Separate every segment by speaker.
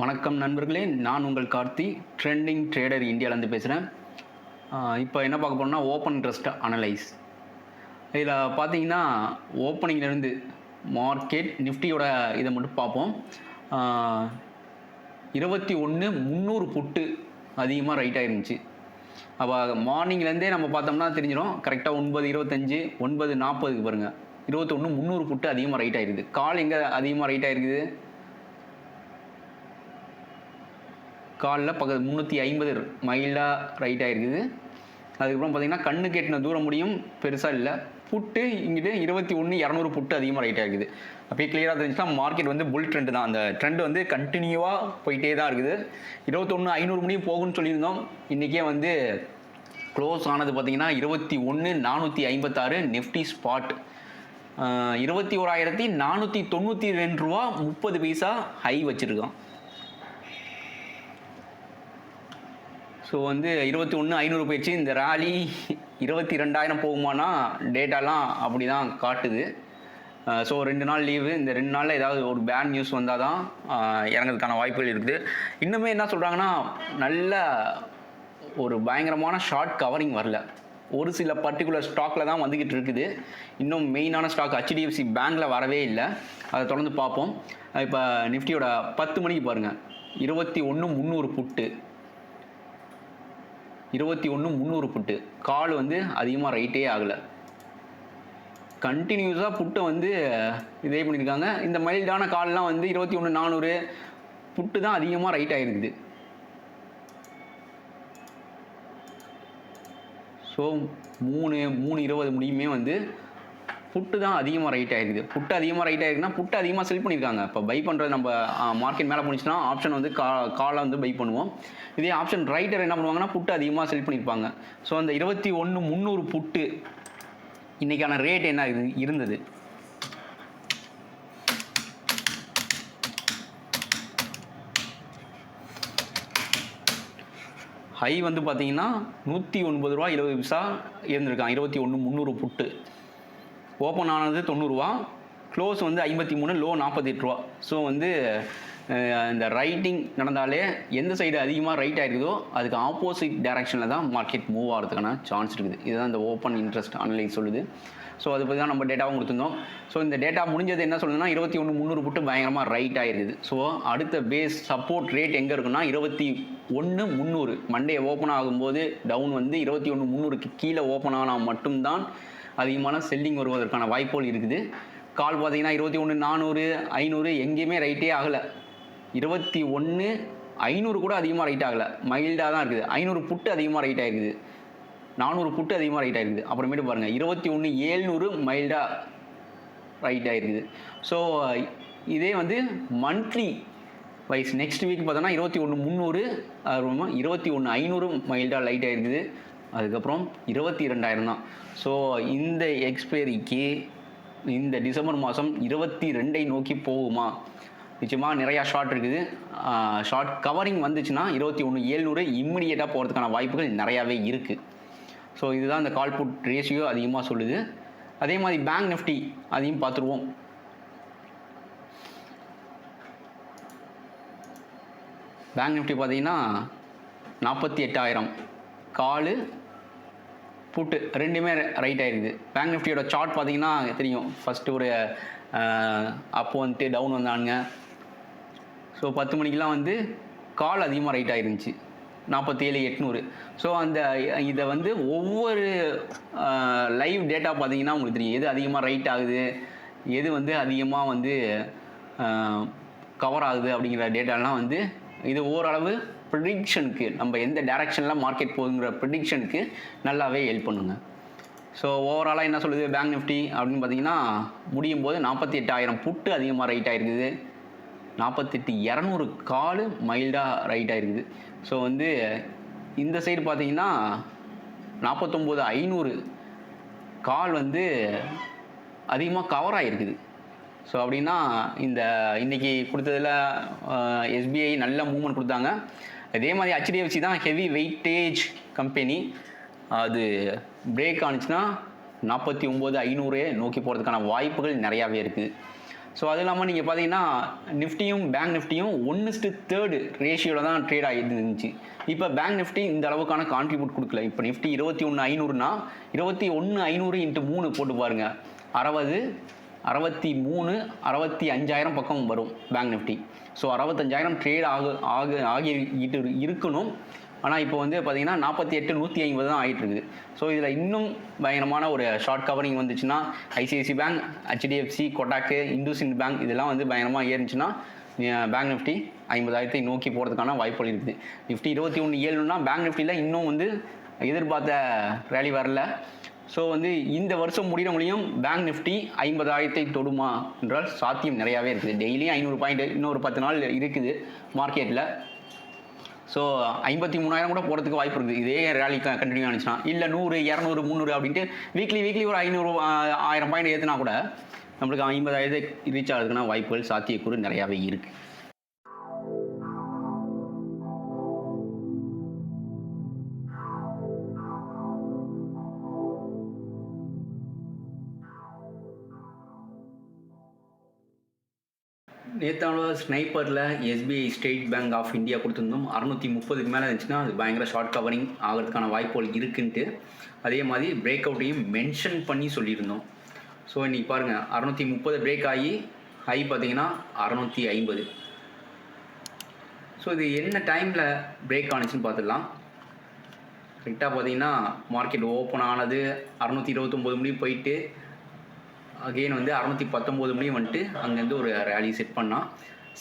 Speaker 1: வணக்கம் நண்பர்களே, நான் உங்கள் கார்த்தி. ட்ரெண்டிங் ட்ரேடர் இந்தியாவிலேருந்து பேசுகிறேன். இப்போ என்ன பார்க்க போறோம்னா ஓப்பன் இன்ட்ரெஸ்ட் அனலைஸ். இதில் பார்த்தீங்கன்னா ஓப்பனிங்லேருந்து மார்க்கெட் நிஃப்டியோட இதை மட்டும் பார்ப்போம். 21,300 புட்டு அதிகமாக ரைட் ஆயிருந்துச்சு. அப்போ மார்னிங்லேருந்தே நம்ம பார்த்தோம்னா தெரிஞ்சிடும். கரெக்டாக 9:25 9:40க்கு பாருங்கள், 21,300 புட்டு அதிகமாக ரைட் ஆயிருக்குது. கால் எங்கே அதிகமாக ரைட் ஆயிருக்குது? காலில் பக்கத்து 350 மைல்டாக ரைட் ஆகிருக்குது. அதுக்கப்புறம் பார்த்தீங்கன்னா கண்ணு கெட்டின தூரம் முடியும் பெருசாக இல்லை. புட்டு இங்கிட்டு 21,200 புட்டு அதிகமாக ரைட் ஆகிருக்குது. அப்படியே கிளியராக தெரிஞ்சுன்னா மார்க்கெட் வந்து புல் ட்ரெண்டு தான். அந்த ட்ரெண்ட் வந்து கண்டினியூவாக போயிட்டே தான் இருக்குது. 21,500 முடியும் போகும்னு சொல்லியிருந்தோம். இன்றைக்கே வந்து க்ளோஸ் ஆனது பார்த்தீங்கன்னா 21,456 நிஃப்டி ஸ்பாட். 21,492 ரூபா 30 பைசா ஹை வச்சுருக்கோம். ஸோ வந்து 21,500 போயிடுச்சு. இந்த ரேலி 22,000 போகுமானா டேட்டாலாம் அப்படி தான் காட்டுது. ஸோ 2 நாள் லீவு. இந்த 2 நாளில் ஏதாவது ஒரு பேட் நியூஸ் வந்தால் தான் இறங்கிறதுக்கான வாய்ப்புகள் இருக்குது. இன்னுமே என்ன சொல்கிறாங்கன்னா, நல்ல ஒரு பயங்கரமான ஷார்ட் கவரிங் வரல. ஒரு சில பர்டிகுலர் ஸ்டாக்கில் தான் வந்துக்கிட்டு இருக்குது. இன்னும் மெயினான ஸ்டாக் HDFC பேங்க்கில் வரவே இல்லை. அதை தொடர்ந்து பார்ப்போம். இப்போ நிஃப்டியோட 10 மணிக்கு பாருங்கள், 21,300 புட்டு, 21,300 புட்டு. கால் வந்து அதிகமாக ரைட்டே ஆகலை. கண்டினியூஸாக புட்டை வந்து இதே பண்ணியிருக்காங்க. இந்த மைல்டான கால்லாம் வந்து 21,400 புட்டு தான் அதிகமாக ரைட் ஆகிருக்குது. ஸோ 3:20 முடியுமே வந்து புட்டு தான் அதிகமாக ரைட் ஆகிருக்குது. புட்டு அதிகமாக ரைட் ஆகிருக்குன்னா புட்டு அதிகமாக செல் பண்ணியிருக்காங்க. இப்போ பை பண்ணுறது நம்ம மார்க்கெட் மேலே போனிச்சுன்னா ஆப்ஷன் வந்து காலை வந்து பை பண்ணுவோம். இதே ஆப்ஷன் ரைட்டர் என்ன பண்ணுவாங்கன்னா புட்டு அதிகமாக செல் பண்ணியிருப்பாங்க. ஸோ அந்த 21,300 புட்டு இன்றைக்கான ரேட் என்ன இருந்தது? ஹை வந்து பார்த்தீங்கன்னா 109 ரூபா 20 பைசா இருந்திருக்கான். 21,300 புட்டு ஓப்பன் ஆனது 90 ரூபா, க்ளோஸ் வந்து 53, லோ 48 ரூபா. ஸோ வந்து இந்த ரைட்டிங் நடந்தாலே எந்த சைடு அதிகமாக ரைட் ஆகிருக்குதோ அதுக்கு ஆப்போசிட் டைரக்ஷனில் தான் மார்க்கெட் மூவ் ஆகிறதுக்கான சான்ஸ் இருக்குது. இதுதான் இந்த ஓப்பன் இன்ட்ரெஸ்ட் அனலைஸ் சொல்லுது. ஸோ அதை பற்றி தான் நம்ம டேட்டாவும் கொடுத்துருந்தோம். ஸோ இந்த டேட்டா முடிஞ்சது என்ன சொல்லுதுன்னா 21,300 புட்டு பயங்கரமாக ரைட் ஆகிருக்குது. ஸோ அடுத்த பேஸ் சப்போர்ட் ரேட் எங்கே இருக்குன்னா 21,300. மண்டே ஓப்பன் ஆகும்போது டவுன் வந்து 21,300க்கு கீழே ஓப்பன் ஆனால் மட்டும்தான் அதிகமான செல்லிங் வருவதற்கான வாய்ப்புகள் இருக்குது. கால் பார்த்தீங்கன்னா 21,400 500 எங்கேயுமே ரைட்டே ஆகலை. 21,500 கூட அதிகமாக ரைட் ஆகலை, மைல்டாக தான் இருக்குது. 500 புட்டு அதிகமாக ரைட் ஆகிருக்குது, 400 புட்டு அதிகமாக ரைட் ஆகிருக்குது. அப்புறமேட்டு பாருங்கள் 21,700 மைல்டாக ரைட் ஆகிருக்குது. ஸோ இதே வந்து மந்த்லி வைஸ் நெக்ஸ்ட் வீக் பார்த்தோன்னா 21,300 21,500 மைல்டாக லைட் ஆகிருக்குது. அதுக்கப்புறம் 22,000 தான். ஸோ இந்த எக்ஸ்பைரிக்கு இந்த டிசம்பர் மாதம் 22 நோக்கி போகுமா? நிச்சயமாக நிறையா ஷார்ட் இருக்குது. ஷார்ட் கவரிங் வந்துச்சுன்னா 21,700 இம்மிடியேட்டாக போகிறதுக்கான வாய்ப்புகள் நிறையாவே இருக்குது. ஸோ இதுதான் இந்த கால் புட் ரேஷியோ அதிகமாக சொல்லுது. அதே மாதிரி பேங்க் நிஃப்டி அதையும் பார்த்துருவோம். பேங்க் நிஃப்டி பார்த்தீங்கன்னா 48,000 காலு புட்டு ரெண்டுமே ரைட் ஆகிருக்குது. பேங்க் நிஃப்டியோட சார்ட் பார்த்தீங்கன்னா தெரியும். ஃபஸ்ட்டு ஒரு அப்போ வந்துட்டு டவுன் வந்தானுங்க. ஸோ 10 மணிக்கெலாம் வந்து கால் அதிகமாக ரைட் ஆகிருந்துச்சு 47,800. ஸோ அந்த இதை வந்து ஒவ்வொரு லைவ் டேட்டா பார்த்தீங்கன்னா உங்களுக்கு தெரியும் எது அதிகமாக ரைட் ஆகுது, எது வந்து அதிகமாக வந்து கவர் ஆகுது அப்படிங்கிற டேட்டாலாம் வந்து இது ஓரளவு ப்ரிடிக்ஷனுக்கு நம்ம எந்த டைரக்ஷனில் மார்க்கெட் போகுங்கிற ப்ரிடிக்ஷனுக்கு நல்லாவே ஹெல்ப் பண்ணுங்க. ஸோ ஓவராலாக என்ன சொல்லுது பேங்க் நிஃப்டி அப்படின்னு பார்த்தீங்கன்னா முடியும் போது 48,000 புட்டு அதிகமாக ரைட் ஆகிருக்குது, 48,200 கால் மைல்டாக ரைட் ஆகிருக்குது. ஸோ வந்து இந்த சைடு பார்த்தீங்கன்னா 49,500 கால் வந்து அதிகமாக கவர் ஆகிருக்குது. ஸோ அப்படின்னா இந்த இன்றைக்கி கொடுத்ததில் SBI நல்ல மூவ்மெண்ட் கொடுத்தாங்க. அதே மாதிரி HDFC தான் ஹெவி வெயிட்டேஜ் கம்பெனி. அது பிரேக் ஆனிச்சுன்னா 49,500 நோக்கி போகிறதுக்கான வாய்ப்புகள் நிறையாவே இருக்குது. ஸோ அது இல்லாமல் நீங்கள் பார்த்தீங்கன்னா நிஃப்டியும் பேங்க் நிஃப்டியும் 1:3 ரேஷியோவில் தான் ட்ரேட் ஆகிட்டு இருந்துச்சு. இப்போ பேங்க் நிஃப்டி இந்த அளவுக்கான கான்ட்ரிபியூட் கொடுக்கல. இப்போ நிஃப்டி 21,500னா 21,500 × 3 போட்டு பாருங்கள், 60, 63, 65,000 பக்கம் வரும் பேங்க் நிஃப்டி. ஸோ 65,000 ட்ரேட் ஆகிட்டு இருக்கணும். ஆனால் இப்போ வந்து பார்த்தீங்கன்னா 48, 150 தான் ஆகிட்டு இருக்குது. ஸோ இதில் இன்னும் பயங்கரமான ஒரு ஷார்ட் கவரிங் வந்துச்சுன்னா ICICI bank, HDFC, கொட்டாக்கு, IndusInd bank இதெல்லாம் வந்து பயங்கரமாக ஏறிச்சுன்னா பேங்க் நிஃப்டி 50,000 நோக்கி போகிறதுக்கான வாய்ப்புகள் இருக்குது. நிஃப்டி 21,700னா பேங்க் நிஃப்டியில் இன்னும் வந்து எதிர்பார்த்த ரேலி வரல. ஸோ வந்து இந்த வருஷம் முடியும் பேங்க் நிஃப்டி 50,000 தொடுமா என்றால் சாத்தியம் நிறையாவே இருக்குது. டெய்லியும் 500 பாயிண்ட் இன்னும் ஒரு 10 நாள் இருக்குது மார்க்கெட்டில். ஸோ 53,000 கூட போகிறதுக்கு வாய்ப்பு இருக்குது இதே ரேலி கண்டினியூ ஆனிச்சுன்னா. இல்லை 100, 200, 300 அப்படின்ட்டு வீக்லி ஒரு 500, 1000 பாயிண்ட் ஏற்றினா கூட நம்மளுக்கு 50,000 ரீச் ஆகிறதுக்கான வாய்ப்புகள் சாத்தியக்கூறு நிறையாவே இருக்குது. நேற்றான ஸ்னைப்பரில் SBI State Bank of India கொடுத்துருந்தோம். 630க்கு மேலே இருந்துச்சுன்னா அது பயங்கர ஷார்ட் கவரிங் ஆகிறதுக்கான வாய்ப்புகள் இருக்குன்ட்டு. அதே மாதிரி பிரேக் அவுட்டையும் மென்ஷன் பண்ணி சொல்லியிருந்தோம். ஸோ இன்றைக்கி பாருங்கள் 630 பிரேக் ஆகி ஹை பார்த்தீங்கன்னா 650. ஸோ இது என்ன டைமில் பிரேக் ஆனிச்சுன்னு பார்த்துடலாம். கரெக்டாக பார்த்தீங்கன்னா மார்க்கெட் ஓப்பன் ஆனது 629 முடியும் போயிட்டு அகெயின் வந்து 619 முடியும் வந்துட்டு அங்கேருந்து ஒரு ரேலி செட் பண்ணால்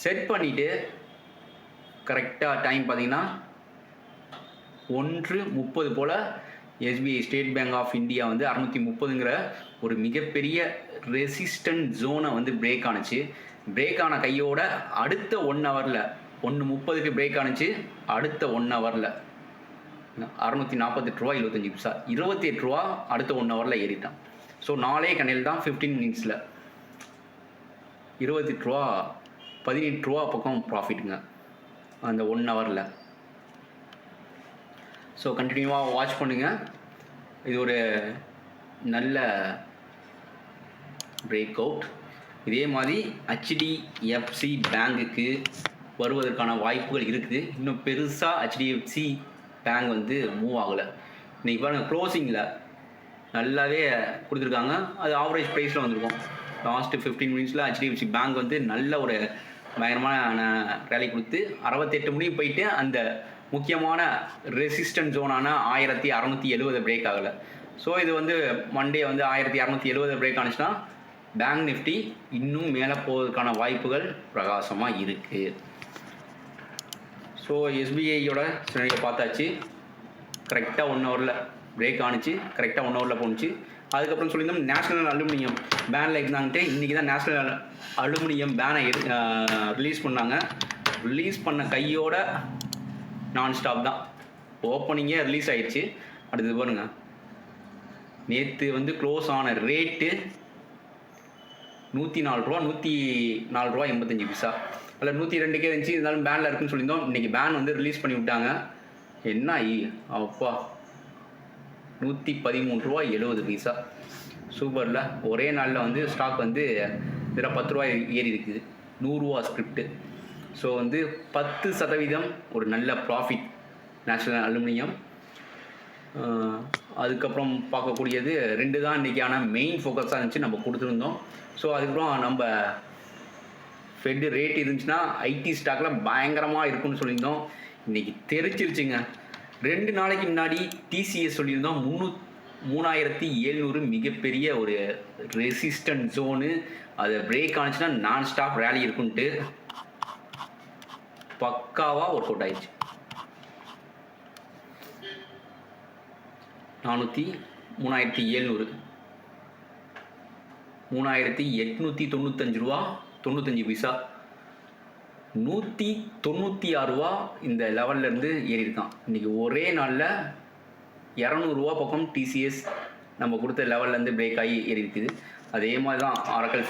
Speaker 1: செட் பண்ணிவிட்டு கரெக்டாக டைம் பார்த்தீங்கன்னா 1:30 போல் SBI State Bank of India வந்து 630ங்கிற ஒரு மிகப்பெரிய ரெசிஸ்டன்ட் ஜோனை வந்து பிரேக் ஆனிச்சு. பிரேக் ஆன கையோட அடுத்த 1 ஹவரில் 1:30க்கு பிரேக் ஆனிச்சு. அடுத்த 1 ஹவரில் 648 ரூபா 25 பைசா, 28 ரூபா அடுத்த 1 ஹவரில் ஏறிட்டான். ஸோ 4 கணேல் தான் 15 மினிட்ஸில் 28 ரூபா 18 ரூபா பக்கம் ப்ராஃபிட்டுங்க அந்த 1 ஹவரில். ஸோ கண்டினியூவாக வாட்ச் பண்ணுங்கள். இது ஒரு நல்ல பிரேக் அவுட். இதே மாதிரி ஹெச்டிஎஃப்சி பேங்குக்கு வருவதற்கான வாய்ப்புகள் இருக்குது. இன்னும் பெருசாக ஹெச்டிஎஃப்சி பேங்க் வந்து மூவ் ஆகலை. இன்றைக்கி பாருங்கள் க்ளோசிங்கில் நல்லாவே கொடுத்துருக்காங்க. அது ஆவரேஜ் ப்ரைஸில் வந்திருக்கும். லாஸ்ட்டு 15 மினிட்ஸில் ஹெச்டிஎஃப்சி பேங்க் வந்து நல்ல ஒரு பயங்கரமான ரேலி கொடுத்து 68 முடிவு போயிட்டு அந்த முக்கியமான ரெசிஸ்டன்ட் ஜோனான 1670 பிரேக் ஆகலை. ஸோ இது வந்து மண்டே வந்து 1670 பிரேக் ஆனிச்சுன்னா பேங்க் நிஃப்டி இன்னும் மேலே போவதற்கான வாய்ப்புகள் பிரகாசமாக இருக்குது. ஸோ எஸ்பிஐயோட சினரியை பார்த்தாச்சு. கரெக்டாக 1 ஹவரில் பிரேக் ஆனிச்சு. கரெக்டாக 1 ஹவரில் போணுச்சு. அதுக்கப்புறம் சொல்லியிருந்தோம் நேஷ்னல் அலுமினியம் பேனில் இருந்தாங்கன்ட்டு இன்றைக்கி தான் நேஷ்னல் அலுமினியம் பேனை ரிலீஸ் பண்ணாங்க. ரிலீஸ் பண்ண கையோட நான் ஸ்டாப் தான் ஓப்பனிங்கே ரிலீஸ் ஆகிடுச்சு. அடுத்தது பாருங்கள், நேற்று வந்து க்ளோஸ் ஆன ரேட்டு 104 ரூபா 104 ரூபா 85 பைசா. அதில் 102க்கே இருந்துச்சு. இருந்தாலும் பேனில் இருக்குன்னு சொல்லியிருந்தோம். இன்றைக்கி பேன் வந்து ரிலீஸ் பண்ணி விட்டாங்க. என்ன அப்பா 113 ரூபா 70 பைசா. சூப்பரில் ஒரே நாளில் வந்து ஸ்டாக் வந்து இதில் 10 ரூபா ஏறி இருக்குது. 100 ரூபா ஸ்கிரிப்டு. ஸோ வந்து 10% ஒரு நல்ல ப்ராஃபிட் நேஷ்னல் அலுமினியம். அதுக்கப்புறம் பார்க்கக்கூடியது 2 தான் இன்றைக்கான மெயின் ஃபோக்கஸாக இருந்துச்சு, நம்ம கொடுத்துருந்தோம். ஸோ அதுக்கப்புறம் நம்ம ஃபெட் ரேட் இருந்துச்சுன்னா ஐடி ஸ்டாக்கில் பயங்கரமாக இருக்குன்னு சொல்லியிருந்தோம். இன்றைக்கி தெரிச்சிருச்சுங்க. 2 நாளைக்கு முன்னாடி டிசிஎஸ் சொல்லியிருந்தோம் 3700 மிகப்பெரிய ஒரு ரெசிஸ்டன்ட் ஜோனு, அது பிரேக் ஆனிச்சுன்னா நான் ஸ்டாப் ரேலி இருக்குன்ட்டு பக்காவாக ஒர்க் அவுட் ஆயிடுச்சு. 3700 3895 ரூபா 95 பைசா, 196 ரூபா இந்த லெவல்லேருந்து ஏறி இருக்கான். இன்றைக்கி ஒரே நாளில் 200 ரூபா பக்கம் டிசிஎஸ் நம்ம கொடுத்த லெவல்லேருந்து பிரேக் ஆகி ஏறி இருக்குது. அதே மாதிரி தான் ஆரக்கல்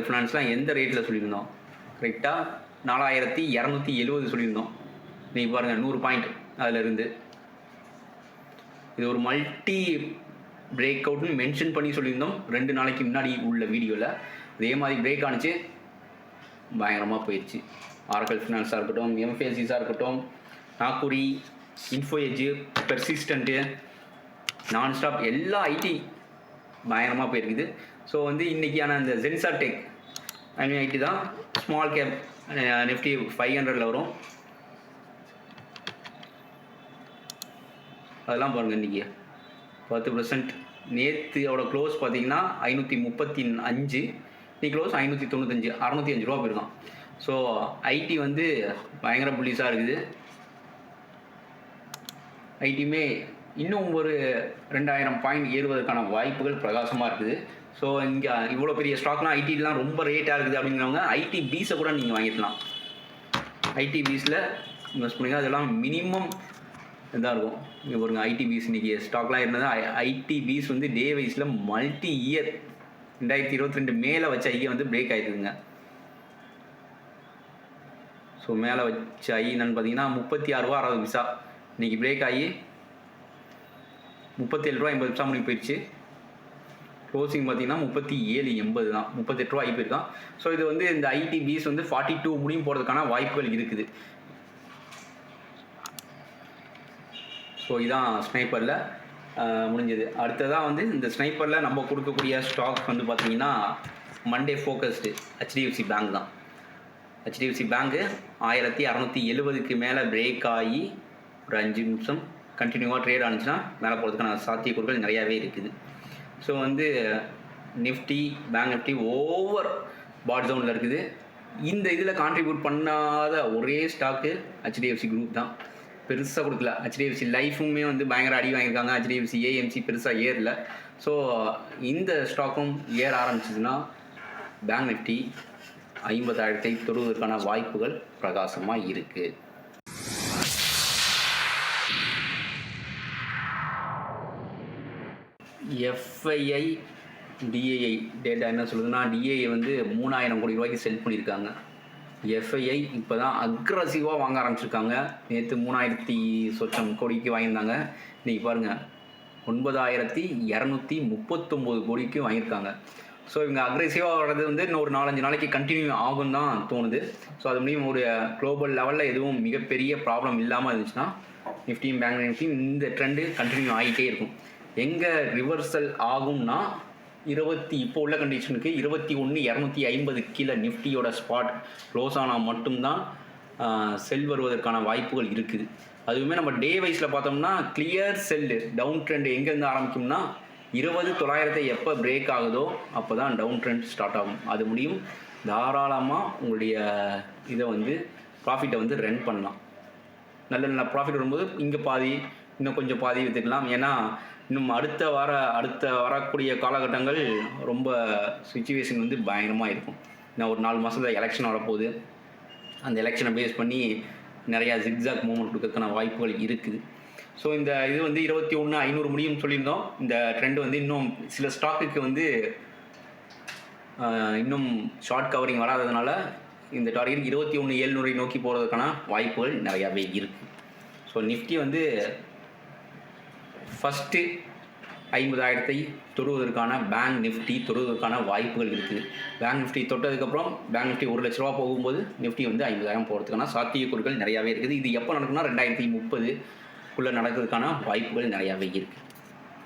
Speaker 1: ஃபினான்ஸ்லாம் எந்த ரேட்டில் சொல்லியிருந்தோம்? கரெக்டாக 4270 சொல்லியிருந்தோம். நீங்கள் பாருங்கள் 100 பாயிண்ட் அதில் இருந்து. இது ஒரு மல்டி பிரேக் அவுட்னு மென்ஷன் பண்ணி சொல்லியிருந்தோம் 2 நாளைக்கு முன்னாடி உள்ள வீடியோவில். அதே மாதிரி பிரேக் ஆனிச்சு, பயங்கரமாக போயிடுச்சு. ஆரக்கல் ஃபினான்ஸாக இருக்கட்டும், எம்ஃபேசிஸாக இருக்கட்டும், நாக்குரி, இன்ஃபோ எட்ஜ், பெர்சிஸ்டண்ட்டு, நான்ஸ்டாப் எல்லா ஐடி பயங்கரமாக போயிருக்குது. ஸோ வந்து இன்றைக்கியான அந்த ஜென்சார் டெக் ஐடி தான் ஸ்மால் கேப் நிஃப்டி 500 வரும். அதெல்லாம் பாருங்கள் இன்றைக்கி 10%. நேற்றுவோட க்ளோஸ் பார்த்தீங்கன்னா 535, இன்னைக்கு க்ளோஸ் 595, 605 ரூபா போயிருக்கான். ஸோ ஐடி வந்து பயங்கர புள்ளிஸாக இருக்குது. ஐடியுமே இன்னும் ஒரு 2000 பாயிண்ட் ஏறுவதற்கான வாய்ப்புகள் பிரகாசமாக இருக்குது. ஸோ இங்கே இவ்வளோ பெரிய ஸ்டாக்லாம் ஐடிலாம் ரொம்ப ரேட்டாக இருக்குது அப்படிங்கிறவங்க ஐடி பீஸை கூட நீங்கள் வாங்கிக்கலாம். ஐடி பீஸில் இன்வெஸ்ட் பண்ணுங்க. அதெல்லாம் மினிமம் இதாக இருக்கும். இங்கே பாருங்க ஐடி பீஸ் இன்றைக்கி ஸ்டாக்லாம் இருந்தது. ஐடி பீஸ் வந்து டே வைஸில் மல்டி இயர் 2022 மேலே வச்ச ஐயை வந்து பிரேக் ஆகிடுதுங்க. ஸோ மேலே வச்ச ஐ என்னன்னு பார்த்தீங்கன்னா 36 ரூபா 60 பைசா. இன்றைக்கி பிரேக் ஆகி 37 ரூபா 80 பைசா முடிவு போயிடுச்சு. க்ளோசிங் பார்த்தீங்கன்னா 37.80 தான், 38 ரூபா ஆகி போயிருக்கான். ஸோ இது வந்து இந்த ஐடி பீஸ் வந்து 42 முடியும் போகிறதுக்கான வாய்ப்புகள் இருக்குது. ஸோ இதான் ஸ்னைப்பரில் முடிஞ்சது. அடுத்ததாக வந்து இந்த ஸ்னைப்பரில் நம்ம கொடுக்கக்கூடிய ஸ்டாக் வந்து பார்த்திங்கன்னா மண்டே ஃபோக்கஸ்டு ஹெச்டிஎஃப்சி பேங்க் தான். ஹெச்டிஎஃப்சி பேங்க்கு 1670க்கு மேலே பிரேக் ஆகி ஒரு 5 நிமிஷம் கண்டினியூவாக ட்ரேட் ஆனிச்சுன்னா மேலே போகிறதுக்கான சாத்தியக்கூறுகள் நிறையாவே இருக்குது. ஸோ வந்து நிஃப்டி, பேங்க் நிஃப்டி ஓவர் பாட் ஜோனில் இருக்குது. இந்த இதில் கான்ட்ரிபியூட் பண்ணாத ஒரே ஸ்டாக்கு ஹெச்டிஎஃப்சி குரூப் தான். பெருசாக கொடுக்கல. ஹெச்டிஎஃப்சி லைஃபுமே வந்து பயங்கர அடி வாங்கியிருக்காங்க. ஹெச்டிஎஃப்சி ஏஎம்சி பெருசாக ஏறல. ஸோ இந்த ஸ்டாக்கும் ஏற ஆரம்பிச்சிதுன்னா பேங்க் நிஃப்டி 50,000 தொடுவதற்கான வாய்ப்புகள் பிரகாசமாக இருக்குது. எஃப்ஐஐ டிஏஐ டேட்டா என்ன சொல்லுதுன்னா, டிஏஐ வந்து 3000 கோடி ரூபாய்க்கு செல் பண்ணியிருக்காங்க. எஃப்ஐஐ இப்போ தான் அக்ரஸிவாக வாங்க ஆரம்பிச்சிருக்காங்க. நேற்று 3000 சொச்சம் கோடிக்கு வாங்கியிருந்தாங்க. இன்றைக்கி பாருங்கள் 9239 கோடிக்கு வாங்கியிருக்காங்க. ஸோ இவங்க அக்ரெசிவாக வர்றது வந்து இன்னும் ஒரு 4-5 நாளைக்கு கண்டினியூ ஆகும் தான் தோணுது. ஸோ அது முடியும் ஒரு குளோபல் லெவலில் எதுவும் மிகப்பெரிய ப்ராப்ளம் இல்லாமல் இருந்துச்சுன்னா நிஃப்டியும் பேங்க் நிஃப்டியும் இந்த ட்ரெண்டு கண்டினியூ ஆகிட்டே இருக்கும். எங்கே ரிவர்சல் ஆகும்னா இப்போ உள்ள கண்டிஷனுக்கு 21,250 கீழே நிஃப்டியோட ஸ்பாட் க்ளோஸ் ஆனால் மட்டும்தான் செல் வருவதற்கான வாய்ப்புகள் இருக்குது. அதுவுமே நம்ம டே வைஸில் பார்த்தோம்னா கிளியர் செல்லு டவுன் ட்ரெண்ட் எங்கேருந்து ஆரம்பிக்கும்னா 20,900 எப்போ பிரேக் ஆகுதோ அப்போ தான் டவுன் ட்ரெண்ட் ஸ்டார்ட் ஆகும். அது முடியும் தாராளமாக உங்களுடைய இதை வந்து ப்ராஃபிட்டை வந்து ரன் பண்ணலாம். நல்ல நல்ல ப்ராஃபிட் வரும்போது இங்கே பாதி இன்னும் கொஞ்சம் பாதி விற்றுக்கலாம். ஏன்னா இன்னும் அடுத்த வரக்கூடிய காலகட்டங்கள் ரொம்ப சுச்சுவேஷன் வந்து பயங்கரமாக இருக்கும். இன்னும் ஒரு 4 மாதத்தில் எலெக்ஷன் வரப்போகுது. அந்த எலெக்ஷனை பேஸ் பண்ணி நிறையா ஜிக்ஸாக் மூவ்மெண்ட் கொடுக்கறதுக்கான வாய்ப்புகள் இருக்குது. ஸோ இந்த இது வந்து 21,500 முடியும்னு சொல்லியிருந்தோம். இந்த ட்ரெண்ட் வந்து இன்னும் சில ஸ்டாக்குக்கு வந்து இன்னும் ஷார்ட் கவரிங் வராததுனால இந்த டார்கெட் 21,700 நோக்கி போகிறதுக்கான வாய்ப்புகள் நிறையாவே இருக்குது. ஸோ நிஃப்டி வந்து ஃபஸ்ட்டு 50,000 தொடுவதற்கான பேங்க் நிஃப்டி தொடுவதற்கான வாய்ப்புகள் இருக்குது. பேங்க் நிஃப்டி தொட்டதுக்கப்புறம் பேங்க் நிஃப்டி 1 லட்ச ரூபா போகும்போது நிஃப்டி வந்து 50,000 போகிறதுக்கான சாத்தியக்கூறுகள் நிறையாவே இருக்குது. இது எப்போ நடக்குன்னா 2030 நடக்கிறதுக்கான வாய்ப்புகள் நிறையாவே இருக்குது.